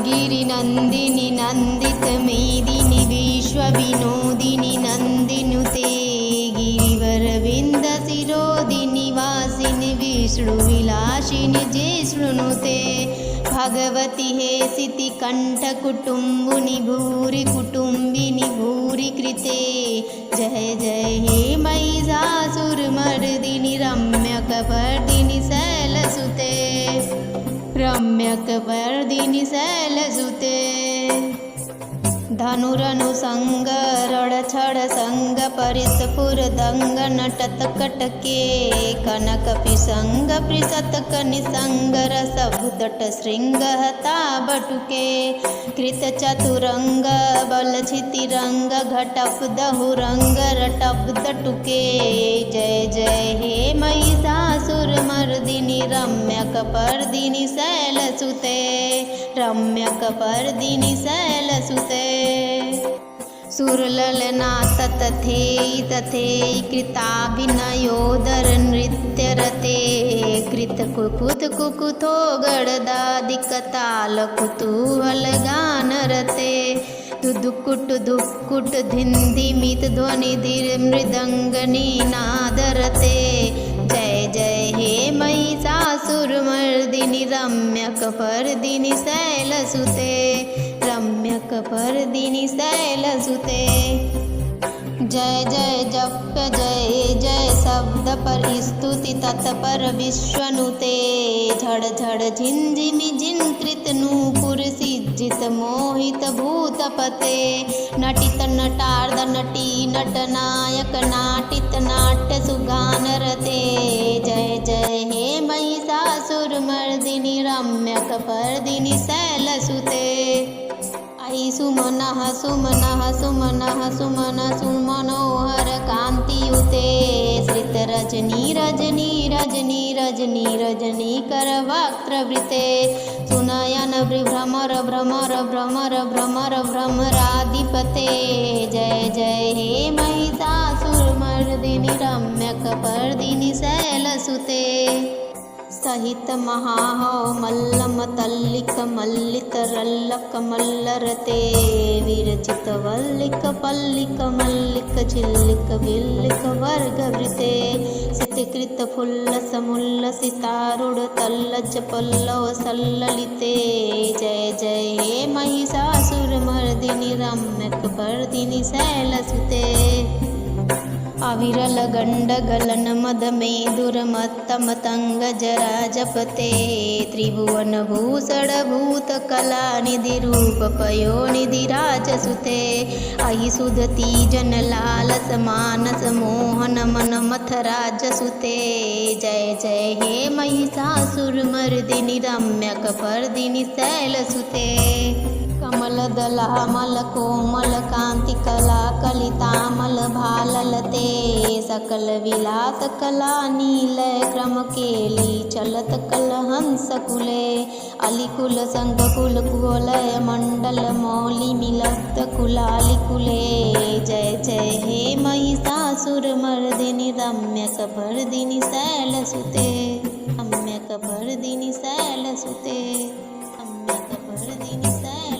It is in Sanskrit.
गिरिनन्दिनि नन्दितमेदिनि विश्वविनोदिनि नन्दिनुते गिरिवरविन्दशिरोदिनि वासिनि विष्णुविलासिनि जे शृणुते भगवति हेसिति कण्ठकुटुम्बिनि भूरि कुटुम्बिनि भूरि कृते जय जय हे महिषासुरमर्दिनि रम्यकपर्दिनि शैलसुते रम्यकपर्दिनि शैलसुते धनुरनुसंग रणछड़संग परितपुरदंग नटतकटके कनकपिसंग पृषतकनिसंग रसभुतट शृंगहता बटुके कृतचतुरंग बलछितिरंग घटपदहुरंग रटपदटुके जय जय हे महिषासुरमर्दिनि रम्यकपर्दिनि शैलसुते रम्यकपर्दिनि शैलसुते सुरललना तथेई तथेई कृताभिनयोदर नृत्यरते कृतकुकुत कुकुथो गडदादिकताल कुतूहलगानरते दुदुकुट दुक्कुट धिन्धिमित ध्वनिधिर मृदङ्गनीनादरते जय जय हे महिषासुरमर्दिनि रम्यकपर्दिनि शैलसुते रम्यकपर्दिनि शैलसुते जय जय जप जय जय शब्द पर स्तुति तत्पर विश्वनुते झड़ झड़ झिंझिनि जिनकृत नूपुर सिज्जित मोहित भूतपते नटित नटार्द नटी नटनायक नाटित नाट्य सुगानरते जय जय हे महिषासुरमर्दिनि रम्यकपर्दिनि शैलसुते अयि सुमनः सुमनः सुमनः सुमन सुमनोहर कान्तियुते श्रितरजनी रजनी रजनी रजनी रजनी करवक्त्रवृते सुनयन भ्रमर भ्रमर भ्रमर भ्रमर भ्रमराधिपते जय जय हे महिषासुरमर्दिनि रम्यकपर्दिनि शैलसुते सहित महाहौ मल्लम तल्लिक मल्लित रल्लक मल्लरते विरचित वल्लिक पल्लिक मल्लिक झिल्लिक विल्लिक वर्गवृते सितकृत फुल्लस मुल्लसितारूढ़ तल्लज पल्लव सल्ललिते जय जय हे महिषासुरमर्दिनि रम्यकपर्दिनि शैलसुते अविरल गंड गलन मद मेदुरमत्तमतंग जरा जपते त्रिभुवन भूषण भूत कला निधि रूप पयोनिधि राजसुते अहि सुधती जन लालस मानस मोहन मन मथ राजसुते जय जय हे महिषासुरमर्दिनि रम्यकपर्दिनि शैलसुते कमलदलामल कोमल कांति कला कलितामल भाललते सकल विलास कला नीलय क्रम केली चलत कल हंस कुले अलिकुल संग कुल कुलय मंडल मौली मिलत कुलाली कुले जय जय हे महिषासुरमर्दिनि रम्यकपर्दिनि शैलसुते रम्यकपर्दिनि शैलसुते रम्यकपर्दिनि शैलसुते।